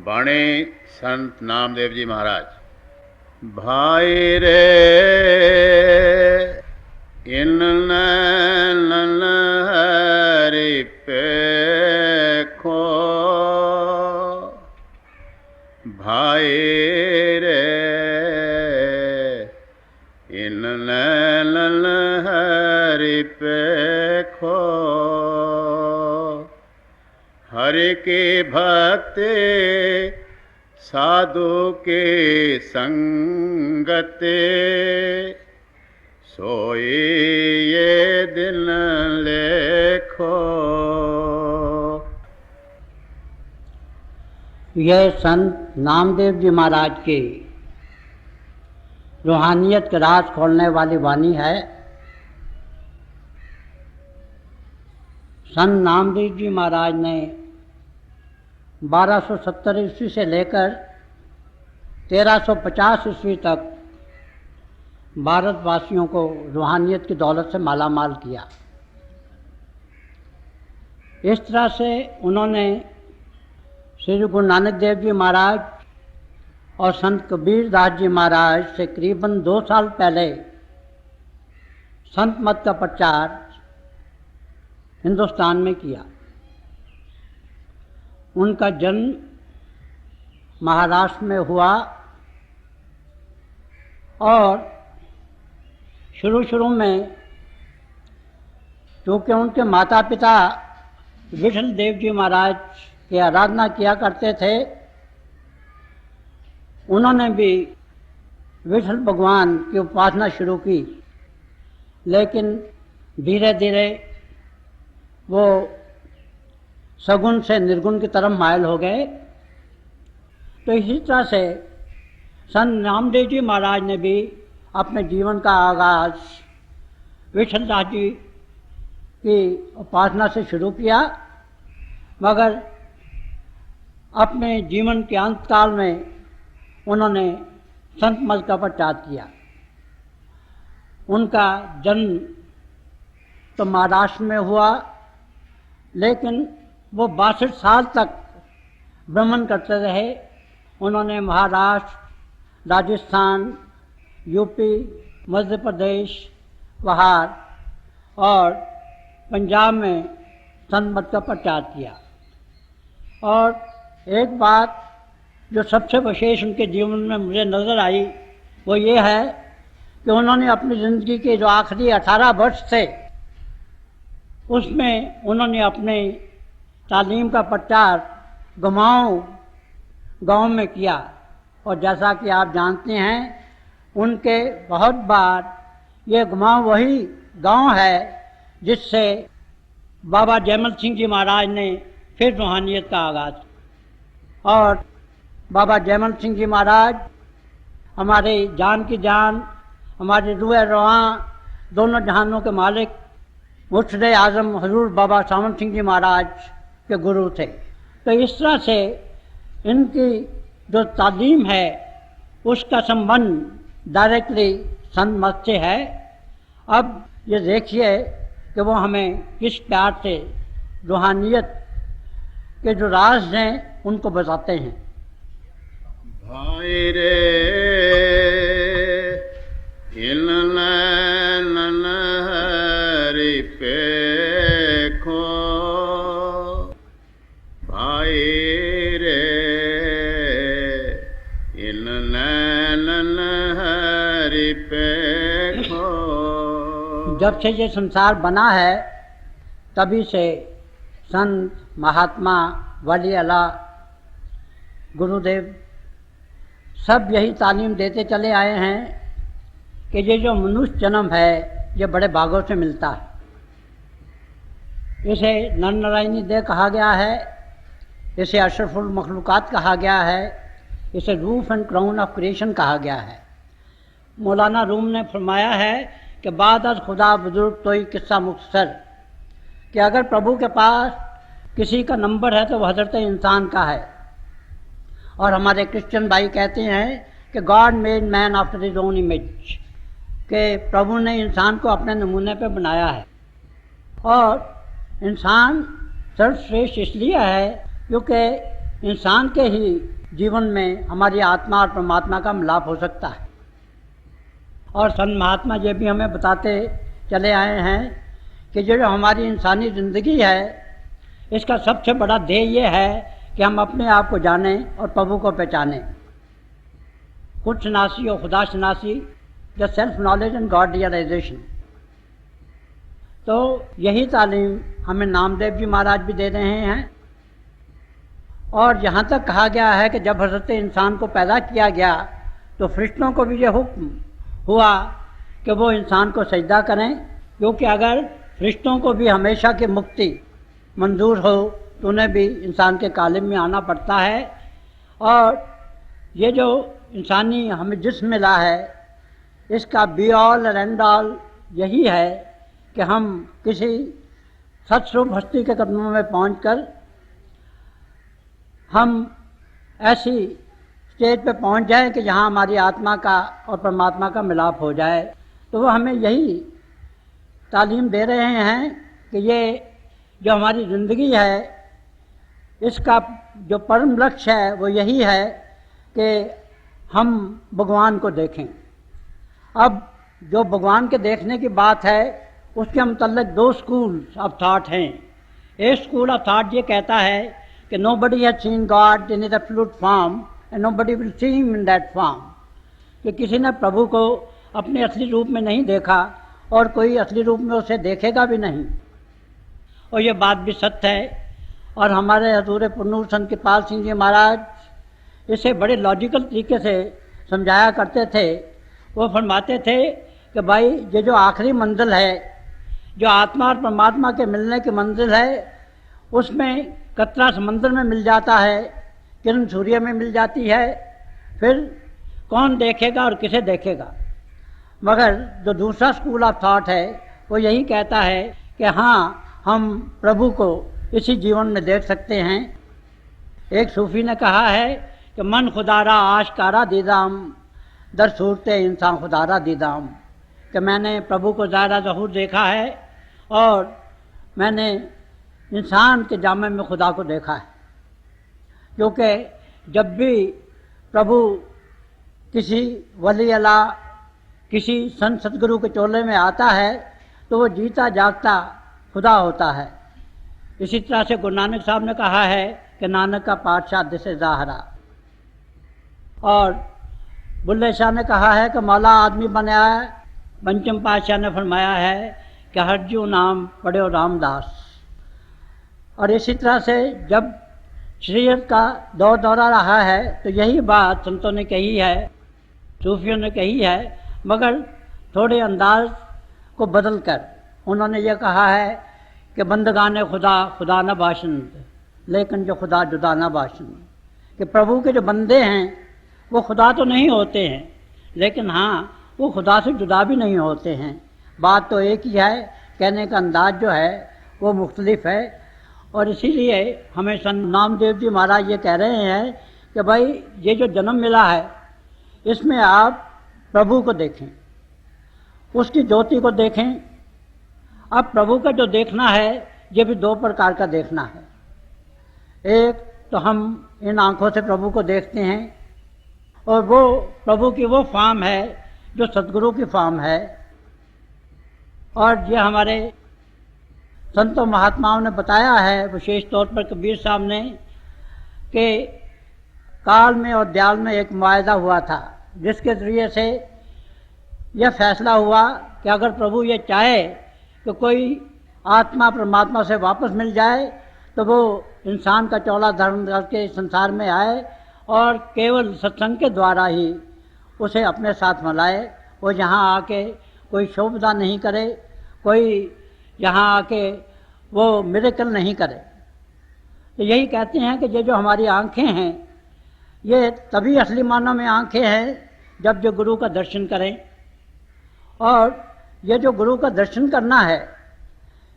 बाणे संत नामदेव जी महाराज। भाई रे इन नैन हरि पेखो, भाई रे इन नैन हरि पेखो, हरि की भक्ति साधु की संगति, सोई ये दिन लेखो। यह संत नामदेव जी महाराज की रूहानियत का राज खोलने वाली वाणी है। संत नामदेव जी महाराज ने 1270 ईस्वी से लेकर 1350 ईस्वी तक भारतवासियों को रूहानियत की दौलत से मालामाल किया। इस तरह से उन्होंने श्री गुरु नानक देव जी महाराज और संत कबीर दास जी महाराज से करीबन 2 साल पहले संत मत का प्रचार हिंदुस्तान में किया। उनका जन्म महाराष्ट्र में हुआ और शुरू में चूँकि उनके माता पिता विठल देव जी महाराज की आराधना किया करते थे, उन्होंने भी विठल भगवान की उपासना शुरू की, लेकिन धीरे धीरे वो सगुण से निर्गुण की तरफ मायल हो गए। तो इसी तरह से संत नामदेव जी महाराज ने भी अपने जीवन का आगाज विठल दास जी की उपासना से शुरू किया, मगर अपने जीवन के अंत काल में उन्होंने संत मत का प्रचार किया। उनका जन्म तो महाराष्ट्र में हुआ, लेकिन वो 62 साल तक भ्रमण करते रहे। उन्होंने महाराष्ट्र, राजस्थान, यूपी, मध्य प्रदेश, बिहार और पंजाब में संत मत का प्रचार किया। और एक बात जो सबसे विशेष उनके जीवन में मुझे नज़र आई वो ये है कि उन्होंने अपनी ज़िंदगी के जो आखिरी 18 वर्ष थे उसमें उन्होंने अपने तालीम का प्रचार गाँव में किया। और जैसा कि आप जानते हैं, उनके बहुत बार ये वही गांव है जिससे बाबा जयमल सिंह जी महाराज ने फिर रूहानियत का आगाज़। और बाबा जयमल सिंह जी महाराज हमारे जान की जान, हमारे रूह रवां दोनों जहानों के मालिक मुर्शिद आज़म हजूर बाबा सावन सिंह जी महाराज के गुरु थे। तो इस तरह से इनकी जो तालीम है उसका संबंध डायरेक्टली संत मत से है। अब ये देखिए कि वो हमें किस प्यार से रूहानियत के जो राज हैं उनको बताते हैं। भाई रे इन नैन हरि पेखो, भाई रे इन नैन हरि पेखो। जब से ये संसार बना है तभी से संत, महात्मा, वली अल्लाह, गुरुदेव सब यही तालीम देते चले आए हैं कि ये जो मनुष्य जन्म है ये बड़े भागों से मिलता है। इसे नर नारायणी देह कहा गया है, इसे अशरफुल मखलूकात कहा गया है, इसे roof and crown of creation कहा गया है। मौलाना रूम ने फरमाया है कि बाद अज खुदा बुजुर्ग तो ही किस्सा मुख्तसर, कि अगर प्रभु के पास किसी का नंबर है तो वह हज़रत इंसान का है। और हमारे क्रिश्चियन भाई कहते हैं कि God made man after his own image, कि प्रभु ने इंसान को अपने नमूने पे बनाया है। और इंसान सर्वश्रेष्ठ इसलिए है क्योंकि इंसान के ही जीवन में हमारी आत्मा और परमात्मा का मिलाप हो सकता है। और संत महात्मा जी भी हमें बताते चले आए हैं कि जो हमारी इंसानी ज़िंदगी है, इसका सबसे बड़ा ध्येय ये है कि हम अपने आप को जानें और प्रभु को पहचानें। खुद शनासी और खुदा शनासी, the self knowledge and God realisation. तो यही तालीम हमें नामदेव जी महाराज भी दे रहे हैं। और यहाँ तक कहा गया है कि जब हज़रत इंसान को पैदा किया गया तो फरिश्तों को भी ये हुक्म हुआ कि वो इंसान को सजदा करें, क्योंकि अगर फरिश्तों को भी हमेशा की मुक्ति मंजूर हो तो उन्हें भी इंसान के कालिम में आना पड़ता है। और ये जो इंसानी हमें जिस्म मिला है, इसका बी ऑल और एंड ऑल यही है कि हम किसी सत्स्वरूप हस्ती के कदमों में पहुंचकर हम ऐसी स्टेज पे पहुंच जाए कि जहां हमारी आत्मा का और परमात्मा का मिलाप हो जाए। तो वो हमें यही तालीम दे रहे हैं कि ये जो हमारी ज़िंदगी है, इसका जो परम लक्ष्य है वो यही है कि हम भगवान को देखें। अब जो भगवान के देखने की बात है, उसके मुतल्लिक़ दो स्कूल्स ऑफ थाट हैं। एक स्कूल ऑफ थाट ये कहता है कि nobody has seen God in his absolute form and nobody will see him in that form, कि किसी ने प्रभु को अपने असली रूप में नहीं देखा और कोई असली रूप में उसे देखेगा भी नहीं। और ये बात भी सत्य है। और हमारे हजूर पुन्नूर संत कृपाल सिंह जी महाराज इसे बड़े लॉजिकल तरीके से समझाया करते थे। वो फरमाते थे कि भाई ये जो आखिरी मंजिल है, जो आत्मा और परमात्मा के मिलने की मंजिल है, उसमें कतरा समंदर में मिल जाता है, किरण सूर्य में मिल जाती है, फिर कौन देखेगा और किसे देखेगा। मगर जो दूसरा स्कूल ऑफ थॉट है वो यही कहता है कि हाँ, हम प्रभु को इसी जीवन में देख सकते हैं। एक सूफी ने कहा है कि मन खुदारा आशकारा दीदाम दर सूरते इंसान खुदारा दीदाम, कि मैंने प्रभु को ज़ाहिर ज़हूर देखा है और मैंने इंसान के जामे में खुदा को देखा है। क्योंकि जब भी प्रभु किसी वली अल्लाह, किसी संत सतगुरु के चोले में आता है तो वो जीता जागता खुदा होता है। इसी तरह से गुरु नानक साहब ने कहा है कि नानक का पातशाह दिसे ज़ाहरा। और बुल्ले शाह ने कहा है कि मौला आदमी बनाया है। पंचम पातशाह ने फरमाया है कि हरजू नाम पढ़ो रामदास। और इसी तरह से जब शरीयत का दौर दौरा रहा है तो यही बात संतों ने कही है, सूफियों ने कही है, मगर थोड़े अंदाज को बदल कर उन्होंने ये कहा है कि बंदगाने खुदा खुदा न बाशिंद, लेकिन जो खुदा जुदा न बाशिंद, कि प्रभु के जो बंदे हैं वो खुदा तो नहीं होते हैं, लेकिन हाँ, वो खुदा से जुदा भी नहीं होते हैं। बात तो एक ही है, कहने का अंदाज जो है वो मुख्तलिफ है। और इसीलिए हमें संत नामदेव जी महाराज ये कह रहे हैं कि भाई ये जो जन्म मिला है, इसमें आप प्रभु को देखें, उसकी ज्योति को देखें। अब प्रभु का जो देखना है ये भी दो प्रकार का देखना है। एक तो हम इन आँखों से प्रभु को देखते हैं और वो प्रभु की वो फॉर्म है जो सतगुरु की फॉर्म है। और ये हमारे संतों महात्माओं ने बताया है, विशेष तौर पर कबीर साहब ने, कि काल में और दयाल में एक मुआहदा हुआ था, जिसके ज़रिए से यह फैसला हुआ कि अगर प्रभु ये चाहे कि कोई आत्मा परमात्मा से वापस मिल जाए तो वो इंसान का चौला धर्म करके संसार में आए और केवल सत्संग के द्वारा ही उसे अपने साथ मिलाए। वो यहाँ आके कोई शोभा नहीं करे, कोई यहाँ आके वो मिरेकल नहीं करे। तो यही कहते हैं कि ये जो हमारी आँखें हैं, ये तभी असली मानों में आँखें हैं जब जो गुरु का दर्शन करें। और ये जो गुरु का दर्शन करना है,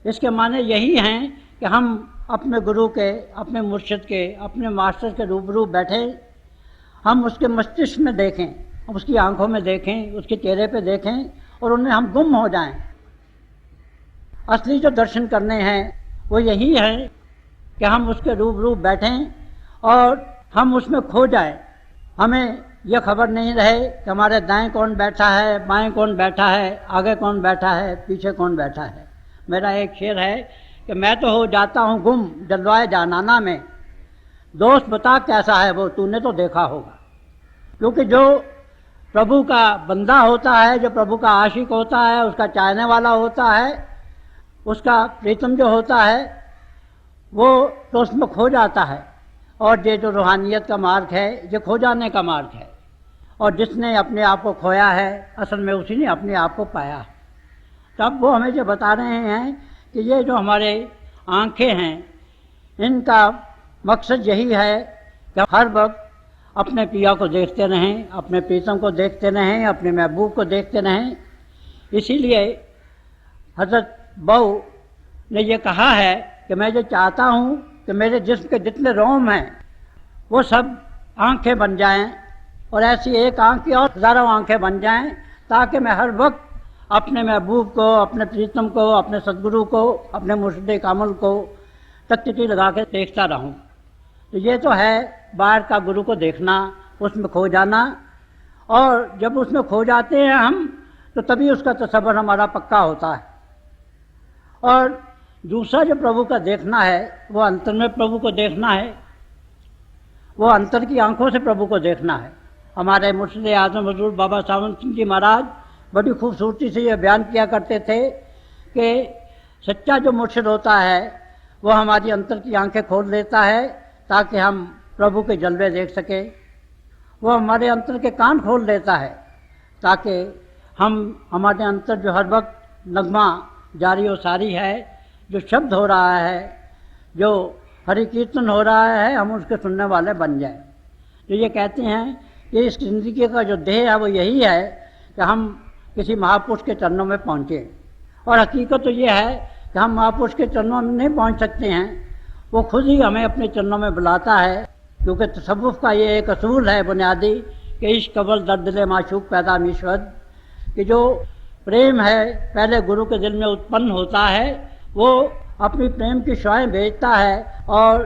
इसके माने यही हैं कि हम अपने गुरु के, अपने मुर्शिद के, अपने मास्टर के रूबरू बैठें, हम उसके मस्तिष्क में देखें, उसकी आंखों में देखें, उसके चेहरे पे देखें और उनमें हम गुम हो जाएं। असली जो दर्शन करने हैं वो यही है कि हम उसके रूबरू बैठें और हम उसमें खो जाए, हमें यह खबर नहीं रहे कि हमारे दाएं कौन बैठा है, बाएं कौन बैठा है, आगे कौन बैठा है, पीछे कौन बैठा है। मेरा एक शेर है कि मैं तो हो जाता हूँ गुम जलवाए जानाना में, दोस्त बता कैसा है वो तूने तो देखा होगा। क्योंकि जो प्रभु का बंदा होता है, जो प्रभु का आशिक होता है, उसका चाहने वाला होता है, उसका प्रीतम जो होता है, वो तो उसमें खो जाता है। और ये जो रूहानियत का मार्ग है, ये खो जाने का मार्ग है। और जिसने अपने आप को खोया है, असल में उसी ने अपने आप को पाया है। तब वो हमें जो बता रहे हैं कि ये जो हमारे आँखें हैं, इनका मकसद यही है कि हर वक्त अपने पिया को देखते रहें, अपने प्रीतम को देखते रहें, अपने महबूब को देखते रहें। इसीलिए हज़रत बहू ने ये कहा है कि मैं जो चाहता हूँ कि मेरे जिस्म के जितने रोम हैं वो सब आँखें बन जाएं, और ऐसी एक आँख की और हज़ारों आँखें बन जाएं, ताकि मैं हर वक्त अपने महबूब को, अपने प्रीतम को, अपने सद्गुरु को, अपने मुर्शिद कामिल को तकती लगा के देखता रहूं। तो ये तो है बाहर का गुरु को देखना, उसमें खो जाना। और जब उसमें खो जाते हैं हम, तो तभी उसका तसव्वुर हमारा पक्का होता है। और दूसरा जो प्रभु का देखना है, वो अंतर में प्रभु को देखना है, वो अंतर की आंखों से प्रभु को देखना है। हमारे मुर्शिद आज़म हज़ूर बाबा सावन सिंह जी महाराज बड़ी खूबसूरती से ये बयान किया करते थे कि सच्चा जो मुर्शिद होता है वो हमारी अंतर की आंखें खोल देता है ताकि हम प्रभु के जलवे देख सकें। वो हमारे अंतर के कान खोल देता है ताकि हम हमारे अंतर जो हर वक्त नगमा जारी और सारी है, जो शब्द हो रहा है, जो हरि कीर्तन हो रहा है, हम उसके सुनने वाले बन जाएं। तो ये कहते हैं कि इस ज़िंदगी का जो ध्येय है वो यही है कि हम किसी महापुरुष के चरणों में पहुँचें। और हकीकत तो ये है कि हम महापुरुष के चरणों में नहीं पहुँच सकते हैं, वो खुद ही हमें अपने चरणों में बुलाता है। क्योंकि तसव्वुफ़ का ये एक असूल है बुनियादी कि इश्क अव्वल दर दिल माशूक पैदा मीशवद, कि जो प्रेम है पहले गुरु के दिल में उत्पन्न होता है, वो अपनी प्रेम की शुआएं भेजता है और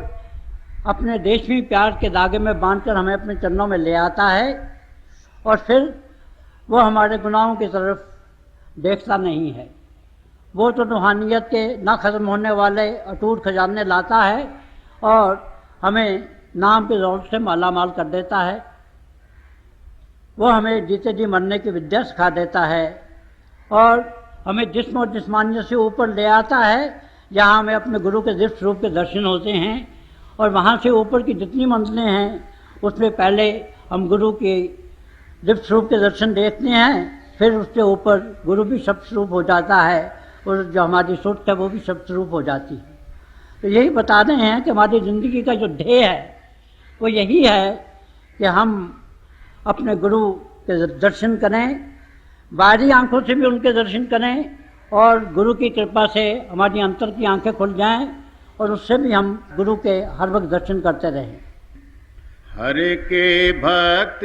अपने देशवी प्यार के धागे में बांधकर हमें अपने चरणों में ले आता है। और फिर वो हमारे गुनाहों की तरफ देखता नहीं है, वो तो रूहानियत के ना ख़त्म होने वाले अटूट खजाने लाता है और हमें नाम के दौलत से माला माल कर देता है। वो हमें जीते जी मरने की विद्या सिखा देता है और हमें जिस्म और जिस्मानियत से ऊपर ले आता है, जहाँ हमें अपने गुरु के दिव्य स्वरूप के दर्शन होते हैं। और वहाँ से ऊपर की जितनी मंजिलें हैं उसमें पहले हम गुरु के दिव्य स्वरूप के दर्शन देखते हैं, फिर उसके ऊपर गुरु भी शब्द स्वरूप हो जाता है और जो हमारी सोच है वो भी शब्द स्वरूप हो जाती है। तो यही बता रहे हैं कि हमारी ज़िंदगी का जो ध्येय है वो यही है कि हम अपने गुरु के दर्शन करें, बाहरी आंखों से भी उनके दर्शन करें और गुरु की कृपा से हमारी अंतर की आंखें खुल जाएं और उससे भी हम गुरु के हर वक्त दर्शन करते रहें। हरि के भक्त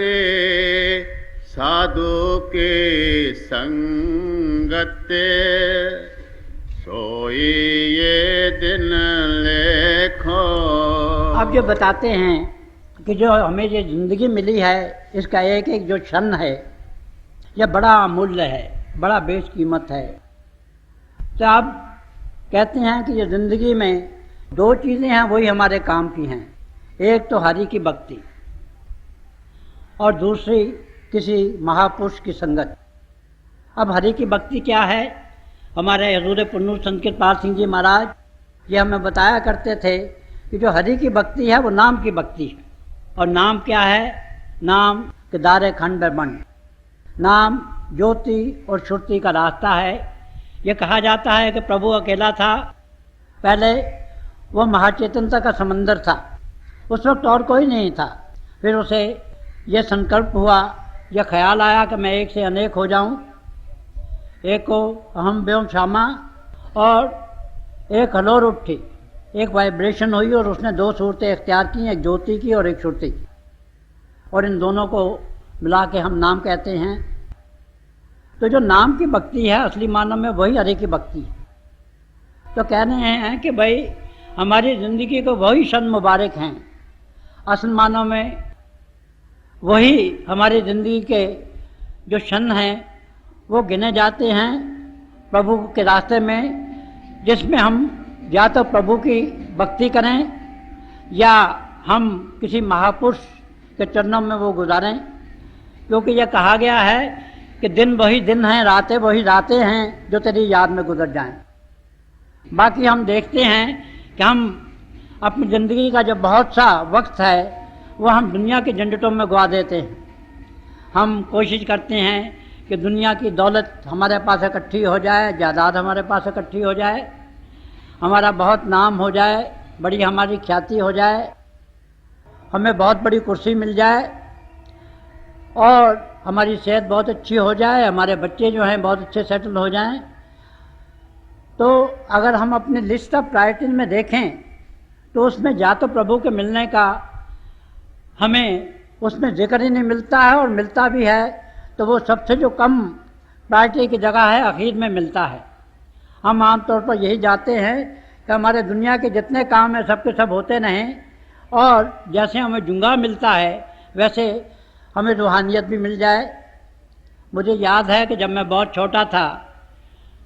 साधु के संगत, सोई ये दिन लेखो। आप जो बताते हैं कि जो हमें ये ज़िंदगी मिली है, इसका एक एक जो क्षण है यह बड़ा अमूल्य है, बड़ा बेशकीमत है। तो आप कहते हैं कि ये ज़िंदगी में दो चीज़ें हैं वही हमारे काम की हैं, एक तो हरि की भक्ति और दूसरी किसी महापुरुष की संगत। अब हरि की भक्ति क्या है? हमारे हजूर पुन्नूर संत कृपाल सिंह जी महाराज ये हमें बताया करते थे कि जो हरि की भक्ति है वो नाम की भक्ति है। और नाम क्या है? नाम केदारे खंड ब्रह्मंड, नाम ज्योति और श्रुति का रास्ता है। ये कहा जाता है कि प्रभु अकेला था, पहले वो महाचेतनता का समंदर था, उस वक्त और कोई नहीं था। फिर उसे यह संकल्प हुआ, यह ख्याल आया कि मैं एक से अनेक हो जाऊं, एक को अहम व्योम श्यामा, और एक हलोर उठी, एक वाइब्रेशन हुई और उसने दो सूरतें इख्तियार की, एक ज्योति की और एक श्रुति की, और इन दोनों को मिला के हम नाम कहते हैं। तो जो नाम की भक्ति है असली मानव में वही हरि की भक्ति है। तो कह रहे हैं कि भाई हमारी ज़िंदगी को वही क्षण मुबारक हैं। आसमानों में वही हमारी ज़िंदगी के जो क्षण हैं वो गिने जाते हैं प्रभु के रास्ते में, जिसमें हम या तो प्रभु की भक्ति करें या हम किसी महापुरुष के चरणों में वो गुजारें। क्योंकि यह कहा गया है कि दिन वही दिन हैं, रातें वही रातें हैं जो तेरी याद में गुजर जाएं। बाकी हम देखते हैं कि हम अपनी ज़िंदगी का जो बहुत सा वक्त है वो हम दुनिया के झंझटों में गवा देते हैं। हम कोशिश करते हैं कि दुनिया की दौलत हमारे पास इकट्ठी हो जाए, जायदाद हमारे पास इकट्ठी हो जाए, हमारा बहुत नाम हो जाए, बड़ी हमारी ख्याति हो जाए, हमें बहुत बड़ी कुर्सी मिल जाए और हमारी सेहत बहुत अच्छी हो जाए, हमारे बच्चे जो हैं बहुत अच्छे सेटल हो जाएं। तो अगर हम अपनी लिस्ट ऑफ प्रायोरिटीज में देखें तो उसमें या तो प्रभु के मिलने का हमें उसमें जिक्र ही नहीं मिलता है, और मिलता भी है तो वो सबसे जो कम प्रायोरिटी की जगह है आखिर में मिलता है। हम आमतौर पर यही चाहते हैं कि हमारे दुनिया के जितने काम हैं सब के सब होते रहें, और जैसे हमें जुंगा मिलता है वैसे हमें रूहानियत भी मिल जाए। मुझे याद है कि जब मैं बहुत छोटा था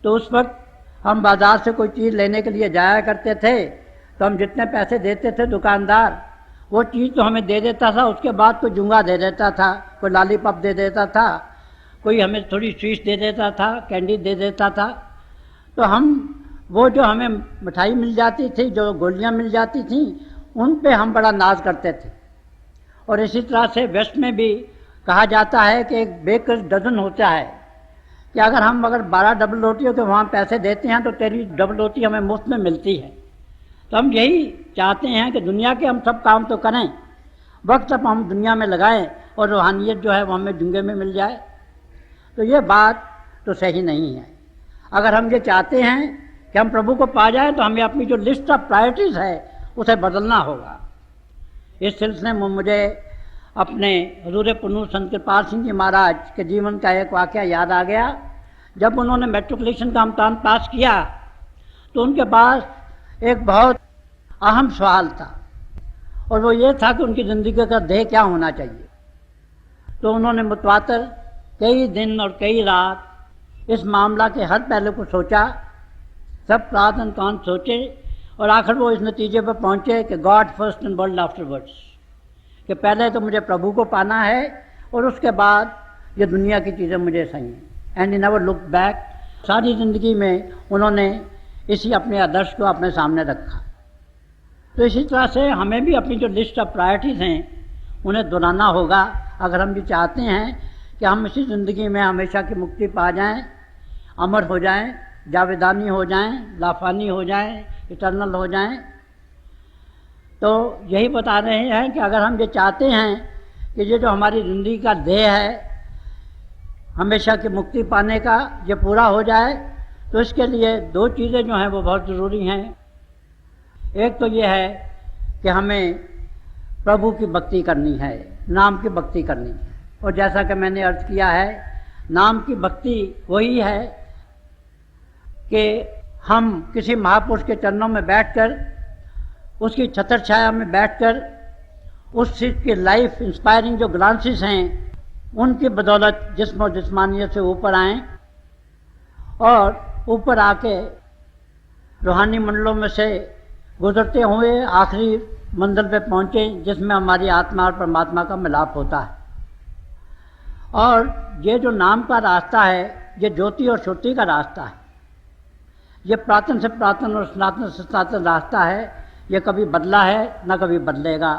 तो उस वक्त हम बाज़ार से कोई चीज़ लेने के लिए जाया करते थे, तो हम जितने पैसे देते थे दुकानदार वो चीज़ तो हमें दे देता था, उसके बाद कोई जुंगा दे देता था, कोई लॉलीपॉप दे देता था, कोई हमें थोड़ी स्वीट दे देता था, कैंडी दे देता था। तो हम वो जो हमें मिठाई मिल जाती थी, जो गोलियां मिल जाती थी, उन पे हम बड़ा नाज करते थे। और इसी तरह से वेस्ट में भी कहा जाता है कि एक बेकर डजन होता है कि अगर 12 डबल रोटियों के वहाँ पैसे देते हैं तो तेरी डबल रोटी हमें मुफ्त में मिलती है। तो हम यही चाहते हैं कि दुनिया के हम सब काम तो करें, वक्त सब हम दुनिया में लगाएं और रूहानियत जो है वो हमें जुंगे में मिल जाए। तो ये बात तो सही नहीं है। अगर हम ये चाहते हैं कि हम प्रभु को पा जाएं तो हमें अपनी जो लिस्ट ऑफ प्रायोरिटीज़ है उसे बदलना होगा। इस सिलसिले में मुझे अपने हजूर पुनूर संत कृपाल सिंह जी महाराज के जीवन का एक वाक़या याद आ गया। जब उन्होंने मैट्रिकुलेशन का इम्तहान पास किया तो उनके पास एक बहुत अहम सवाल था, और वो ये था कि उनकी ज़िंदगी का ध्येय क्या होना चाहिए। तो उन्होंने मुतवातर कई दिन और कई रात इस मामला के हर पहलू को सोचा, सब प्रातः कान सोचे, और आखिर वो इस नतीजे पर पहुँचे कि God first and world afterwards, कि पहले तो मुझे प्रभु को पाना है और उसके बाद ये दुनिया की चीज़ें मुझे चाहिए। And he never look back. सारी ज़िंदगी में उन्होंने इसी अपने आदर्श को अपने सामने रखा। तो इसी तरह से हमें भी अपनी जो लिस्ट ऑफ प्रायोरिटीज़ हैं उन्हें दोहराना होगा, अगर हम ये चाहते हैं कि हम इसी ज़िंदगी में हमेशा की मुक्ति पा जाएं, अमर हो जाएं, जावेदानी हो जाएं, लाफानी हो जाएं, इटर्नल हो जाएं। तो यही बता रहे हैं कि अगर हम ये चाहते हैं कि ये जो हमारी ज़िंदगी का ध्येय है हमेशा की मुक्ति पाने का, ये पूरा हो जाए, तो इसके लिए दो चीज़ें जो हैं वो बहुत ज़रूरी हैं। एक तो ये है कि हमें प्रभु की भक्ति करनी है, नाम की भक्ति करनी है। और जैसा कि मैंने अर्ज़ किया है, नाम की भक्ति वही है कि हम किसी महापुरुष के चरणों में बैठकर, उसकी छत्र छाया में बैठकर, उस चीज़ की लाइफ इंस्पायरिंग जो ग्लांसेस हैं उनकी बदौलत जिस्म और जिस्मानियत से ऊपर आएँ, और ऊपर आके रूहानी मंडलों में से गुजरते हुए आखिरी मंजिल पे पहुँचे जिसमें हमारी आत्मा और परमात्मा का मिलाप होता है। और ये जो नाम का रास्ता है ये ज्योति और श्रुति का रास्ता है। ये पुरातन से पुरातन और सनातन से सनातन रास्ता है। ये कभी बदला है ना कभी बदलेगा।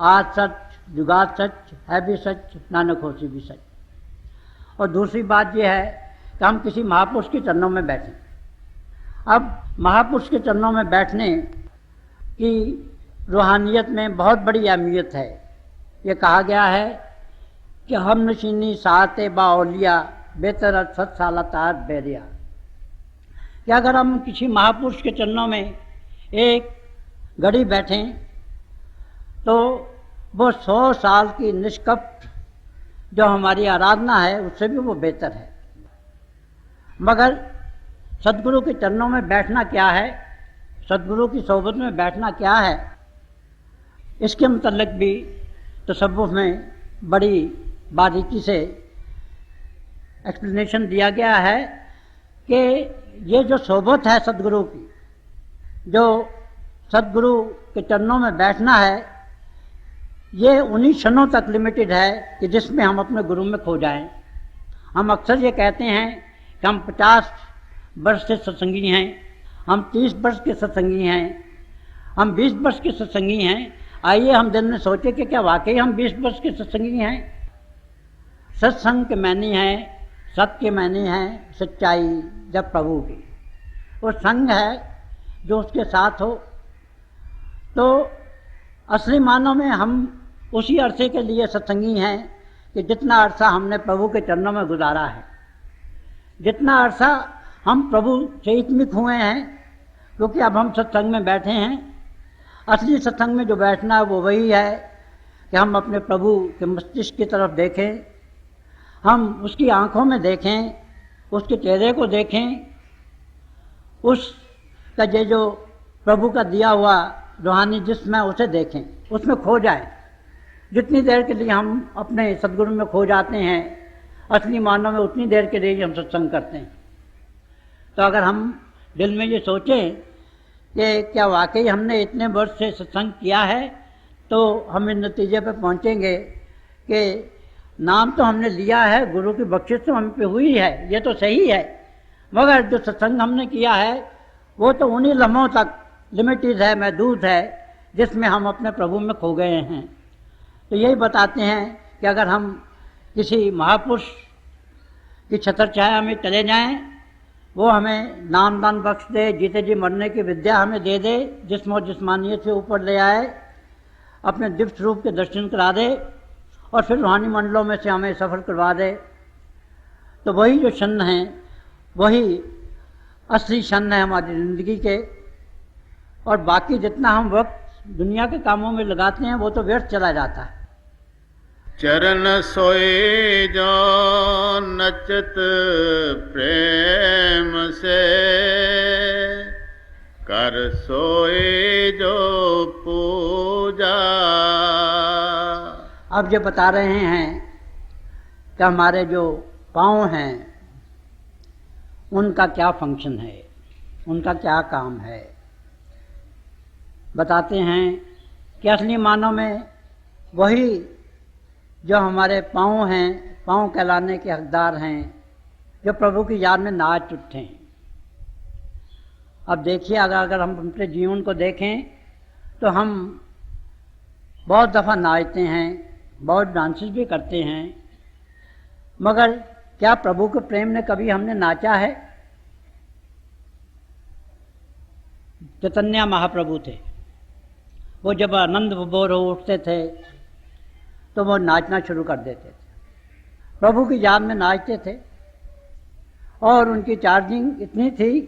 आज सच, जुगात सच, है भी सच, नानक होसी भी सच। और दूसरी बात यह है कि हम किसी महापुरुष के चरणों में बैठें। अब महापुरुष के चरणों में बैठने की रूहानियत में बहुत बड़ी अहमियत है। ये कहा गया है कि हम नशीनी सात बाओलिया बेहतर सत साला तार बैरिया, कि अगर हम किसी महापुरुष के चरणों में एक घड़ी बैठें तो वो 100 साल की निष्कपट जो हमारी आराधना है उससे भी वो बेहतर है। मगर सदगुरु के चरणों में बैठना क्या है, सदगुरु की सोबत में बैठना क्या है, इसके मुतल्लिक भी तसव्वुफ़ में बड़ी बारीकी से एक्सप्लेनेशन दिया गया है कि ये जो सोबत है सदगुरु की, जो सदगुरु के चरणों में बैठना है, ये उन्हीं क्षणों तक लिमिटेड है कि जिसमें हम अपने गुरु में खो जाएं। हम अक्सर ये कहते हैं कि हम 50 वर्ष से सत्संगी हैं, हम 30 वर्ष के सत्संगी हैं, हम 20 वर्ष के सत्संगी हैं। आइए हम दिल में सोचे कि क्या वाकई हम 20 वर्ष के सत्संगी हैं। सत्संग के मायने हैं, सत्य के मायने हैं सच्चाई, जब प्रभु की वो संग है जो उसके साथ हो। तो असली मानों में हम उसी अरसे के लिए सत्संगी हैं कि जितना अरसा हमने प्रभु के चरणों में गुजारा है, जितना अरसा हम प्रभु से इतमिक हुए हैं, क्योंकि अब हम सत्संग में बैठे हैं। असली सत्संग में जो बैठना है वो वही है कि हम अपने प्रभु के मस्तिष्क की तरफ देखें, हम उसकी आंखों में देखें, उसके चेहरे को देखें, उसका ये जो प्रभु का दिया हुआ रूहानी जिस्म है उसे देखें, उसमें खो जाएं। जितनी देर के लिए हम अपने सदगुरु में खो जाते हैं, असली मानव में उतनी देर के लिए हम सत्संग करते हैं। तो अगर हम दिल में ये सोचें कि क्या वाकई हमने इतने वर्ष से सत्संग किया है, तो हम इस नतीजे पर पहुँचेंगे कि नाम तो हमने लिया है, गुरु की बख्शिश तो हम पे हुई है, ये तो सही है, मगर जो सत्संग हमने किया है वो तो उन्हीं लम्हों तक लिमिटेड है, महदूद है, जिसमें हम अपने प्रभु में खो गए हैं। तो यही बताते हैं कि अगर हम किसी महापुरुष की छत्र छाया में चले जाएं, वो हमें नाम दान बख्श दे, जीते जी मरने की विद्या हमें दे दे, जिस्म और जिस्मानियत से ऊपर ले आए, अपने दिव्य स्वरूप के दर्शन करा दे और फिर रूहानी मंडलों में से हमें सफ़र करवा दे, तो वही जो क्षण हैं वही असली क्षण है हमारी ज़िंदगी के। और बाकी जितना हम वक्त दुनिया के कामों में लगाते हैं वो तो व्यर्थ चला जाता है। चरण सोए जो नचत प्रेम से, कर सोए जो पूजा। अब जो बता रहे हैं कि हमारे जो पाँव हैं उनका क्या फंक्शन है, उनका क्या काम है। बताते हैं कि असली मानव में वही जो हमारे पाँव हैं, पाँव कहलाने के हकदार हैं, जो प्रभु की याद में नाच उठें। अब देखिए, अगर हम अपने जीवन को देखें तो हम बहुत दफ़ा नाचते हैं, बहुत डांसेस भी करते हैं, मगर क्या प्रभु के प्रेम ने कभी हमने नाचा है? चैतन्य महाप्रभु थे, वो जब आनंद विभोर हो उठते थे तो वो नाचना शुरू कर देते थे, प्रभु की याद में नाचते थे। और उनकी चार्जिंग इतनी थी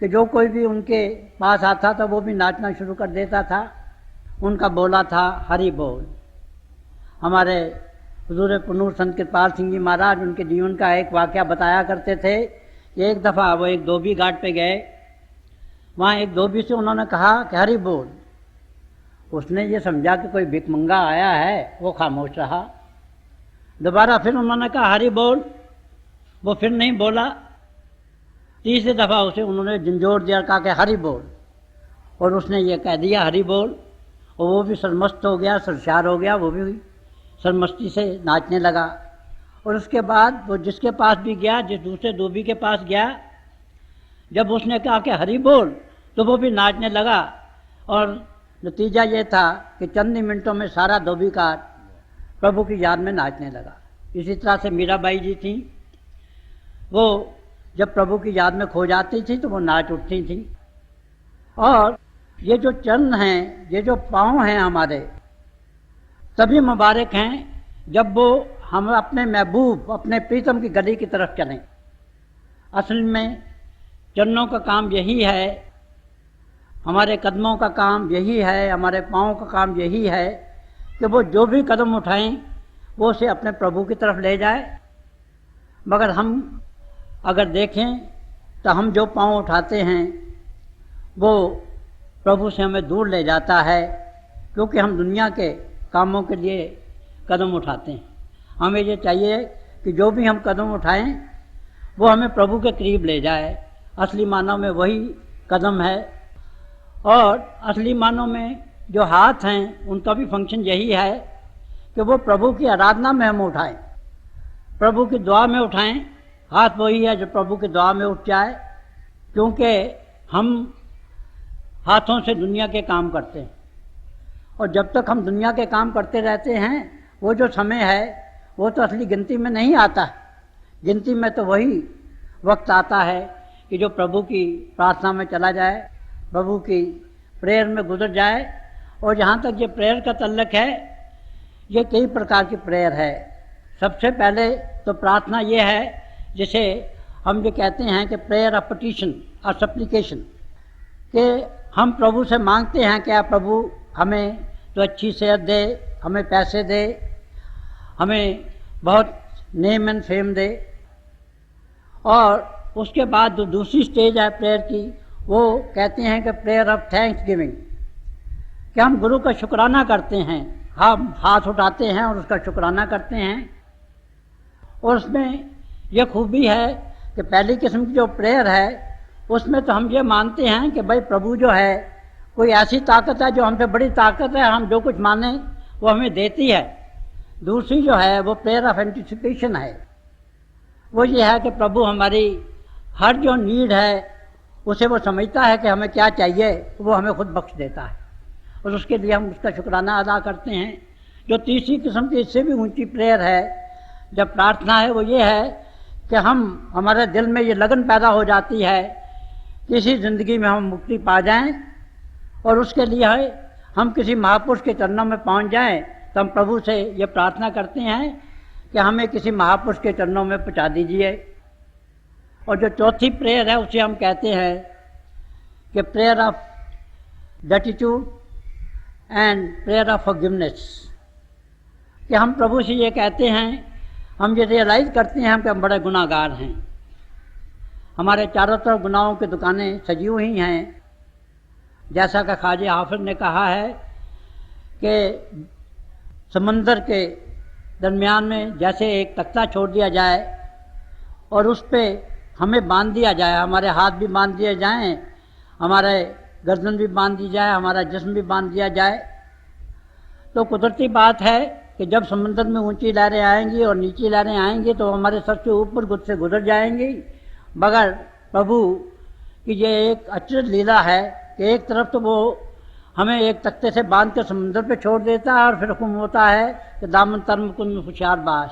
कि जो कोई भी उनके पास आता था वो भी नाचना शुरू कर देता था। उनका बोला था हरि बोल। हमारे हुजूर पुनूर संत कृपाल सिंह जी महाराज उनके जीवन का एक वाक़या बताया करते थे। एक दफ़ा वो एक धोबी घाट पे गए, वहाँ एक धोबी से उन्होंने कहा कि हरि बोल। उसने ये समझा कि कोई भिखमंगा आया है, वो खामोश रहा। दोबारा फिर उन्होंने कहा हरि बोल, वो फिर नहीं बोला। तीसरी दफ़ा उसे उन्होंने झंझोर दिया, कहा कि हरि बोल, और उसने ये कह दिया हरि बोल, और वो भी सरमस्त हो गया, सरशार हो गया, वो भी सरमस्ती से नाचने लगा। और उसके बाद वो जिसके पास भी गया, जिस दूसरे धोबी के पास गया, जब उसने कहा कि हरि बोल, तो वो भी नाचने लगा। और नतीजा ये था कि चंद ही मिनटों में सारा धोबी का प्रभु की याद में नाचने लगा। इसी तरह से मीराबाई जी थी, वो जब प्रभु की याद में खो जाती थी तो वो नाच उठती थी। और ये जो चरण हैं, ये जो पाँव हैं हमारे, तभी मुबारक हैं जब वो हम अपने महबूब, अपने प्रीतम की गली की तरफ चलें। असल में चरणों का काम यही है, हमारे कदमों का काम यही है, हमारे पाँव का काम यही है कि वो जो भी कदम उठाएं वो उसे अपने प्रभु की तरफ ले जाए। मगर हम अगर देखें तो हम जो पाँव उठाते हैं वो प्रभु से हमें दूर ले जाता है। क्योंकि हम दुनिया के कामों के लिए कदम उठाते हैं। हमें ये चाहिए कि जो भी हम कदम उठाएं वो हमें प्रभु के करीब ले जाए। असली मानव में वही कदम है, और असली मानव में जो हाथ हैं उनका भी फंक्शन यही है कि वो प्रभु की आराधना में हम उठाएं, प्रभु की दुआ में उठाएं। हाथ वही है जो प्रभु की दुआ में उठ जाए, क्योंकि हम हाथों से दुनिया के काम करते हैं, और जब तक हम दुनिया के काम करते रहते हैं वो जो समय है वो तो असली गिनती में नहीं आता। गिनती में तो वही वक्त आता है कि जो प्रभु की प्रार्थना में चला जाए, प्रभु की प्रेयर में गुजर जाए। और जहाँ तक ये प्रेयर का तल्लक है, ये कई प्रकार की प्रेयर है। सबसे पहले तो प्रार्थना ये है जिसे हम ये कहते हैं कि प्रेयर ऑफ पिटीशन और सप्लिकेशन, कि हम प्रभु से मांगते हैं कि आप प्रभु हमें तो अच्छी सेहत दे, हमें पैसे दे, हमें बहुत नेम एंड फेम दे। और उसके बाद जो दूसरी स्टेज है प्रेयर की, वो कहते हैं कि प्रेयर ऑफ थैंक्स गिविंग, कि हम गुरु का शुक्राना करते हैं, हम हाथ उठाते हैं और उसका शुक्राना करते हैं। और उसमें यह खूबी है कि पहली किस्म की जो प्रेयर है उसमें तो हम ये मानते हैं कि भाई प्रभु जो है कोई ऐसी ताकत है जो हमसे बड़ी ताकत है, हम जो कुछ माने वो हमें देती है। दूसरी जो है वो प्रेयर ऑफ एंटिसिपेशन है, वो ये है कि प्रभु हमारी हर जो नीड है उसे वो समझता है कि हमें क्या चाहिए, वो हमें खुद बख्श देता है, और उसके लिए हम उसका शुक्राना अदा करते हैं। जो तीसरी किस्म की इससे भी ऊंची प्रेयर है, जब प्रार्थना है, वो ये है कि हमारे दिल में ये लगन पैदा हो जाती है कि इसी ज़िंदगी में हम मुक्ति पा जाएं, और उसके लिए हम किसी महापुरुष के चरणों में पहुंच जाएं। तो हम प्रभु से ये प्रार्थना करते हैं कि हमें किसी महापुरुष के चरणों में पहुंचा दीजिए। और जो चौथी प्रेयर है उसे हम कहते हैं कि prayer of gratitude and prayer of forgiveness, कि हम प्रभु से ये कहते हैं, हम ये रियलाइज़ करते हैं कि हम बड़े गुनाहगार हैं, हमारे चारों तरफ गुनाहों की दुकानें सजी हुई हैं। जैसा कि ख्वाजा हाफिज ने कहा है कि समंदर के दरमियान में जैसे एक तख्ता छोड़ दिया जाए और उस पर हमें बांध दिया जाए, हमारे हाथ भी बांध दिए जाएं, हमारे गर्दन भी बांध दी जाए, हमारा जिस्म भी बांध दिया जाए, तो कुदरती बात है कि जब समंदर में ऊंची लहरें आएंगी और नीची लहरें आएंगी तो हमारे सर के ऊपर से गुजर जाएंगी। मगर प्रभु की ये एक अचरज लीला है कि एक तरफ तो वो हमें एक तख्ते से बांध कर समंदर पे छोड़ देता है और फिर हुक्म होता है कि दामन तरम कुन होशियार बाश,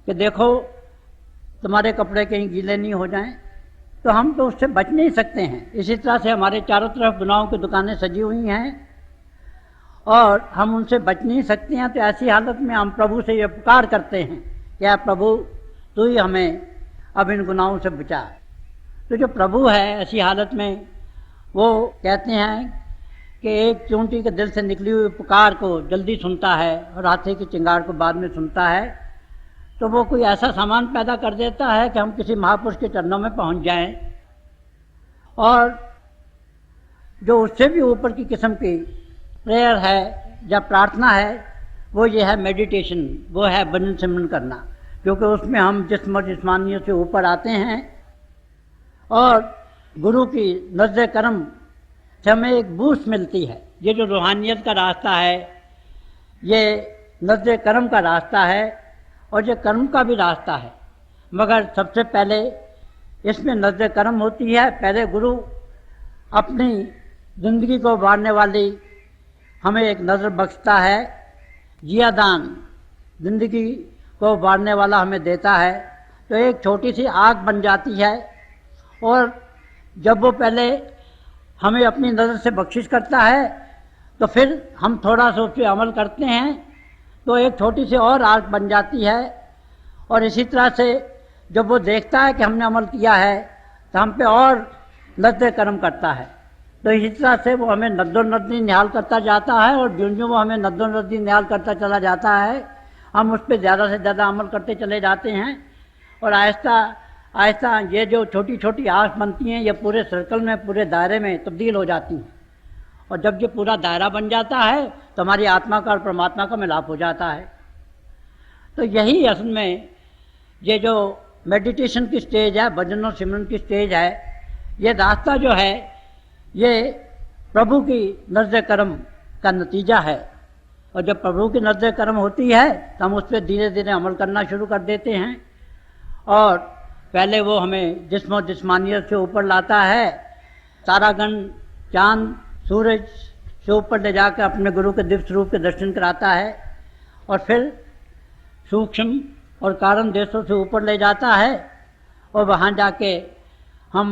कि देखो तुम्हारे कपड़े कहीं गीले नहीं हो जाएं। तो हम तो उससे बच नहीं सकते हैं। इसी तरह से हमारे चारों तरफ गुनाहों की दुकानें सजी हुई हैं और हम उनसे बच नहीं सकते हैं। तो ऐसी हालत में हम प्रभु से ये पुकार करते हैं कि या प्रभु तू ही हमें अब इन गुनाहों से बचा। तो जो प्रभु है ऐसी हालत में वो कहते हैं कि एक चूंटी के दिल से निकली हुई पुकार को जल्दी सुनता है और हाथी की चिंगार को बाद में सुनता है। तो वो कोई ऐसा सामान पैदा कर देता है कि हम किसी महापुरुष के चरणों में पहुंच जाएं। और जो उससे भी ऊपर की किस्म की प्रेयर है या प्रार्थना है वो ये है मेडिटेशन, वो है भजन सिमरन करना, क्योंकि उसमें हम जिस्म और जिस्मानियत से ऊपर आते हैं और गुरु की नज़्ज़े करम से हमें एक बूस्ट मिलती है। ये जो रूहानियत का रास्ता है ये नज़्ज़े करम का रास्ता है और ये कर्म का भी रास्ता है, मगर सबसे पहले इसमें नज़्ज़े करम होती है। पहले गुरु अपनी ज़िंदगी को उबारने वाली हमें एक नज़र बख्शता है, जियादान ज़िंदगी को उबारने वाला हमें देता है। तो एक छोटी सी आग बन जाती है और जब वो पहले हमें अपनी नज़र से बख्शिश करता है तो फिर हम थोड़ा सा उस पर अमल करते हैं तो एक छोटी सी और आग बन जाती है। और इसी तरह से जब वो देखता है कि हमने अमल किया है तो हम पे और नज़्ज़े करम करता है। तो इसी तरह से वो हमें नद्दो नद्दी निहाल करता जाता है और जो वो हमें नद्दो नद्दी निहाल करता चला जाता है हम उस पर ज़्यादा से ज़्यादा अमल करते चले जाते हैं। और आहिस्ता आहिस्ता ये जो छोटी छोटी आग बनती हैं ये पूरे सर्कल में, पूरे दायरे में तब्दील हो जाती हैं और जब ये पूरा दायरा बन जाता है तो हमारी आत्मा का और परमात्मा का मिलाप हो जाता है। तो यही असल में ये जो मेडिटेशन की स्टेज है, भजन और सिमरन की स्टेज है, ये रास्ता जो है ये प्रभु की नज़्ज़े करम का नतीजा है। और जब प्रभु की नज़्ज़े करम होती है तो हम उस पर धीरे धीरे अमल करना शुरू कर देते हैं। और पहले वो हमें जिस्म और जिस्मानियत से ऊपर लाता है, तारागण, चाँद, सूरज से ऊपर ले जाकर अपने गुरु के दिव्य स्वरूप के दर्शन कराता है, और फिर सूक्ष्म और कारण देशों से ऊपर ले जाता है, और वहाँ जाके हम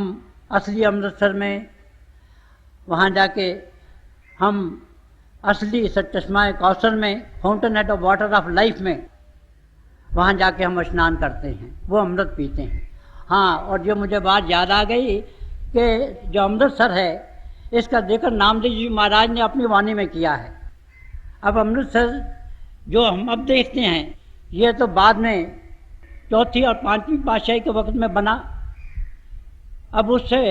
असली अमृतसर में, वहाँ जाके हम असली सचश्मा कौसर में, fountain head of water of life में, वहाँ जाके हम स्नान करते हैं, वो अमृत पीते हैं। हाँ, और जो मुझे बात याद आ गई कि जो अमृतसर है इसका जिक्र नामदेव जी महाराज ने अपनी वाणी में किया है। अब अमृतसर जो हम अब देखते हैं ये तो बाद में चौथी और पांचवी पातशाही के वक्त में बना। अब उससे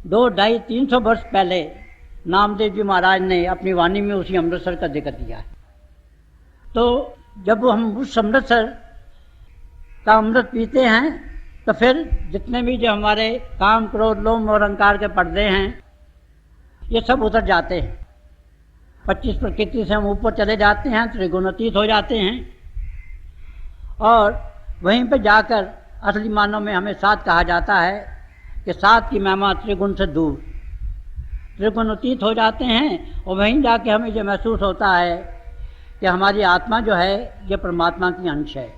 200-250-300 वर्ष पहले नामदेव जी महाराज ने अपनी वाणी में उसी अमृतसर का जिक्र किया है। तो जब हम उस अमृतसर का अमृत पीते हैं तो फिर जितने भी जो हमारे काम, क्रोध, लोभ और अहंकार के पर्दे हैं ये सब उतर जाते हैं। 25 प्रकृति से हम ऊपर चले जाते हैं, त्रिगुणातीत हो जाते हैं, और वहीं पे जाकर असली मानव में हमें साथ कहा जाता है कि साथ की महिमा त्रिगुण से दूर, त्रिगुणातीत हो जाते हैं। और वहीं जाके हमें ये महसूस होता है कि हमारी आत्मा जो है ये परमात्मा की अंश है।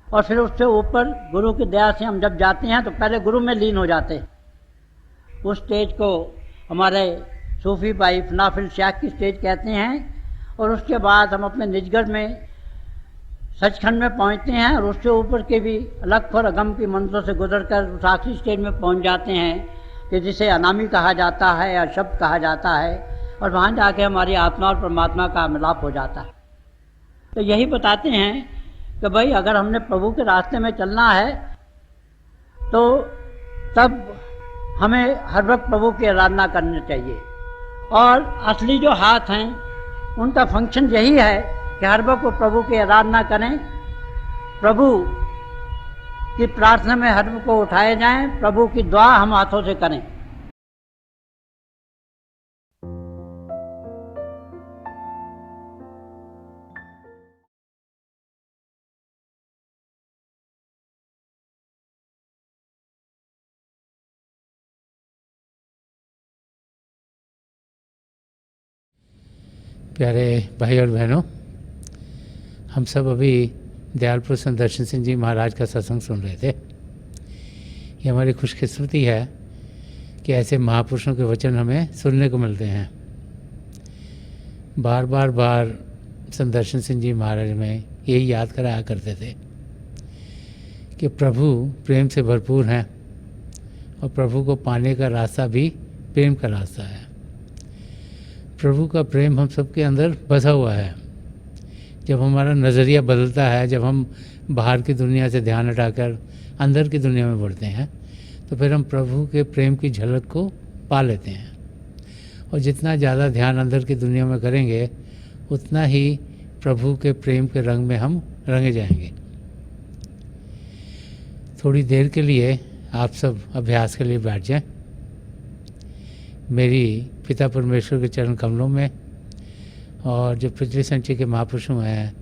और फिर उससे ऊपर गुरु की दया से हम जब जाते हैं तो पहले गुरु में लीन हो जाते हैं। उस स्टेज को हमारे सूफी भाई फनाफिल शेख की स्टेज कहते हैं। और उसके बाद हम अपने निजगढ़ में सचखंड में पहुंचते हैं, और उससे ऊपर के भी अलग और अगम की मंजिलों से गुजरकर उस आखिरी स्टेज में पहुंच जाते हैं कि जिसे अनामी कहा जाता है या शब्द कहा जाता है। और वहाँ जाके हमारी आत्मा और परमात्मा का मिलाप हो जाता है। तो यही बताते हैं कि भाई अगर हमने प्रभु के रास्ते में चलना है तो तब हमें हर वक्त प्रभु की आराधना करनी चाहिए। और असली जो हाथ हैं उनका फंक्शन यही है कि हर वक्त वो प्रभु की आराधना करें, प्रभु की प्रार्थना में हर वक्त को उठाए जाएं, प्रभु की दुआ हम हाथों से करें। प्यारे भाई और बहनों, हम सब अभी दयाल पुरुष दर्शन सिंह जी महाराज का सत्संग सुन रहे थे। ये हमारी खुशकिस्मती है कि ऐसे महापुरुषों के वचन हमें सुनने को मिलते हैं। बार बार संदर्शन सिंह जी महाराज में यही याद कराया करते थे कि प्रभु प्रेम से भरपूर हैं, और प्रभु को पाने का रास्ता भी प्रेम का रास्ता है। प्रभु का प्रेम हम सबके अंदर बसा हुआ है। जब हमारा नज़रिया बदलता है, जब हम बाहर की दुनिया से ध्यान हटाकर अंदर की दुनिया में बढ़ते हैं, तो फिर हम प्रभु के प्रेम की झलक को पा लेते हैं। और जितना ज़्यादा ध्यान अंदर की दुनिया में करेंगे उतना ही प्रभु के प्रेम के रंग में हम रंगे जाएंगे। थोड़ी देर के लिए आप सब अभ्यास के लिए बैठ जाएं। मेरी पिता परमेश्वर के चरण कमलों में, और जो पिछले संचय के महापुरुषों हैं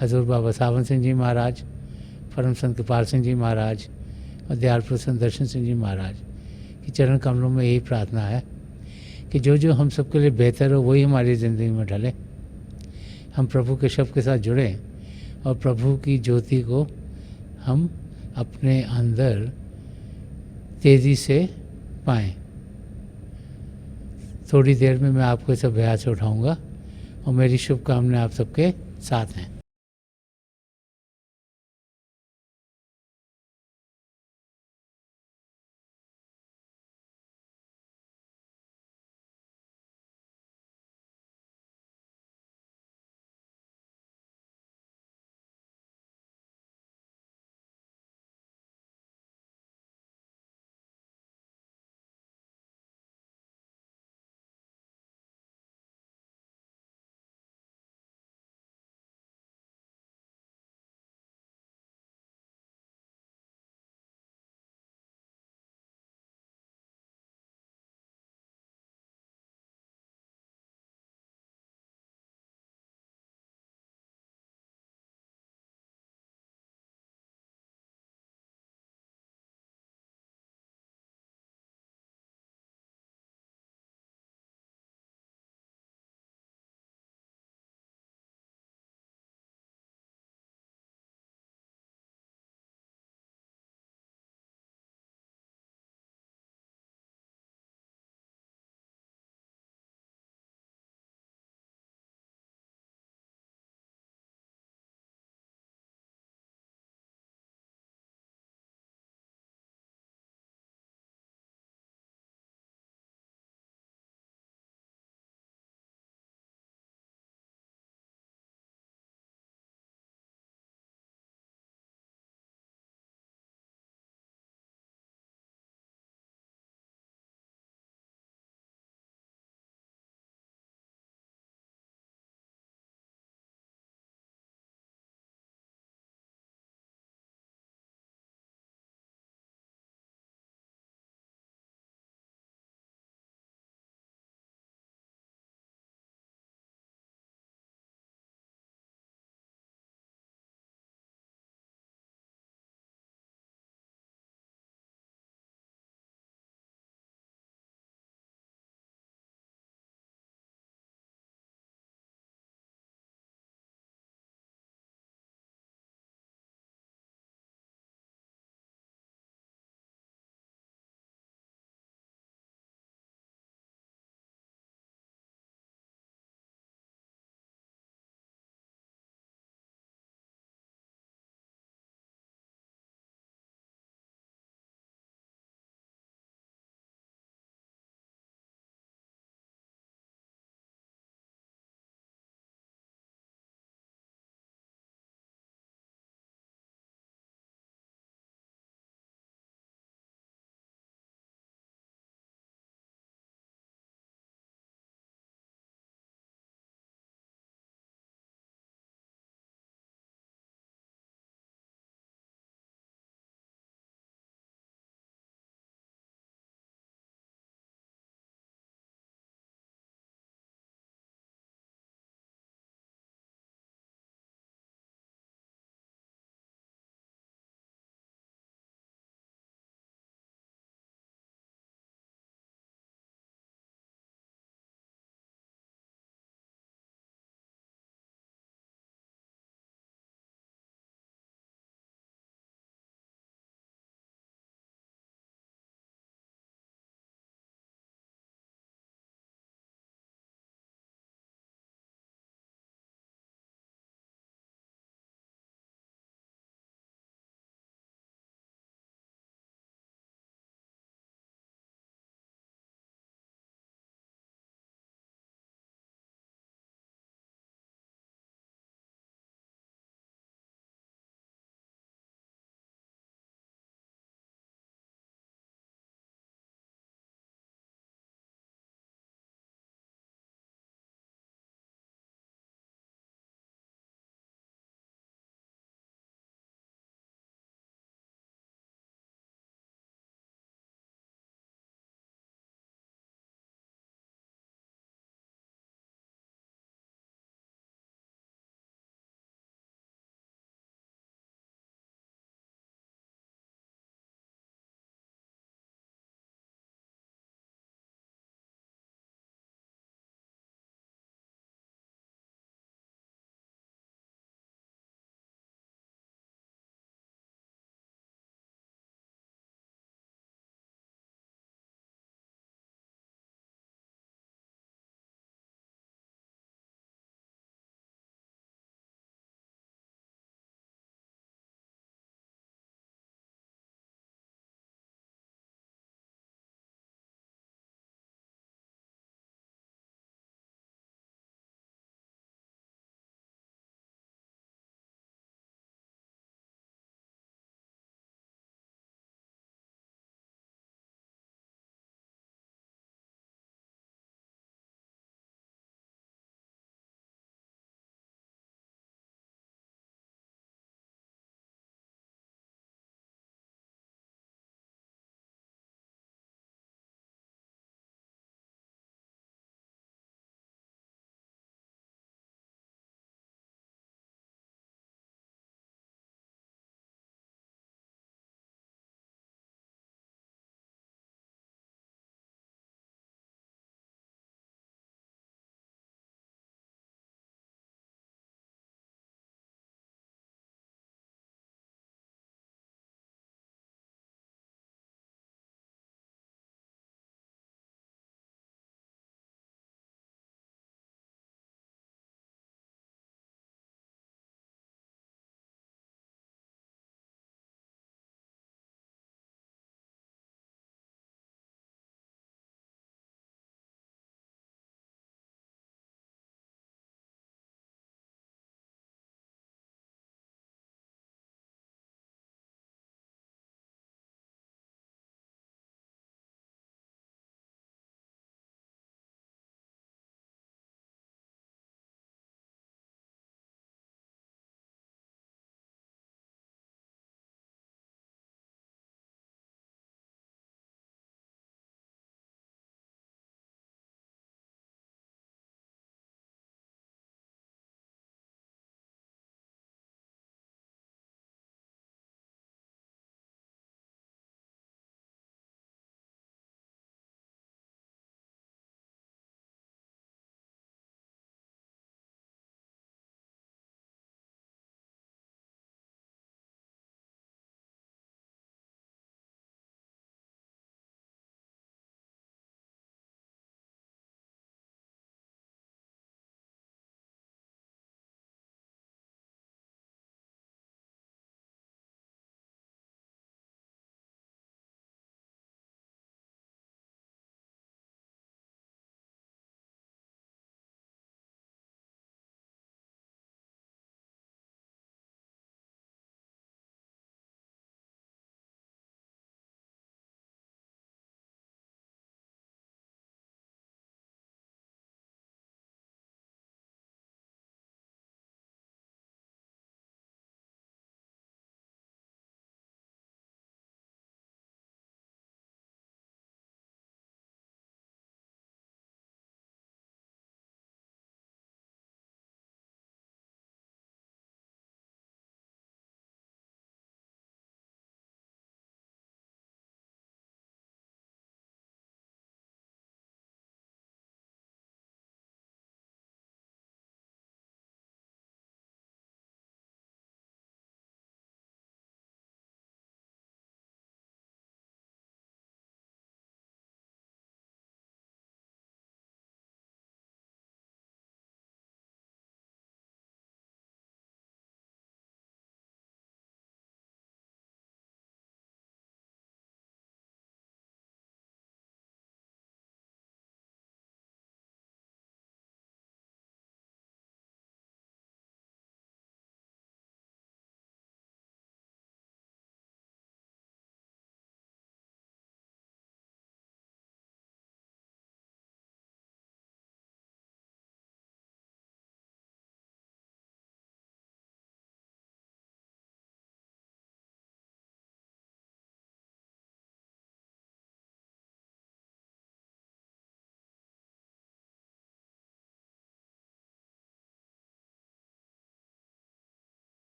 हजूर बाबा सावन सिंह जी महाराज, परम संत कृपाल सिंह जी महाराज और दयाल पुरुष दर्शन सिंह जी महाराज के चरण कमलों में यही प्रार्थना है कि जो जो हम सबके लिए बेहतर हो वही हमारी ज़िंदगी में ढले। हम प्रभु के शब्द के साथ जुड़ें और प्रभु की ज्योति को हम अपने अंदर तेज़ी से पाएँ। थोड़ी देर में मैं आपको इस अभ्यास से उठाऊँगा, और मेरी शुभकामनाएं आप सबके साथ हैं।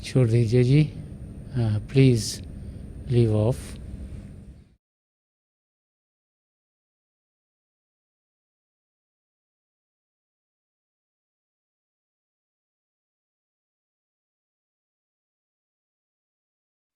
छोड़ दीजिए जी, प्लीज़ लीव ऑफ।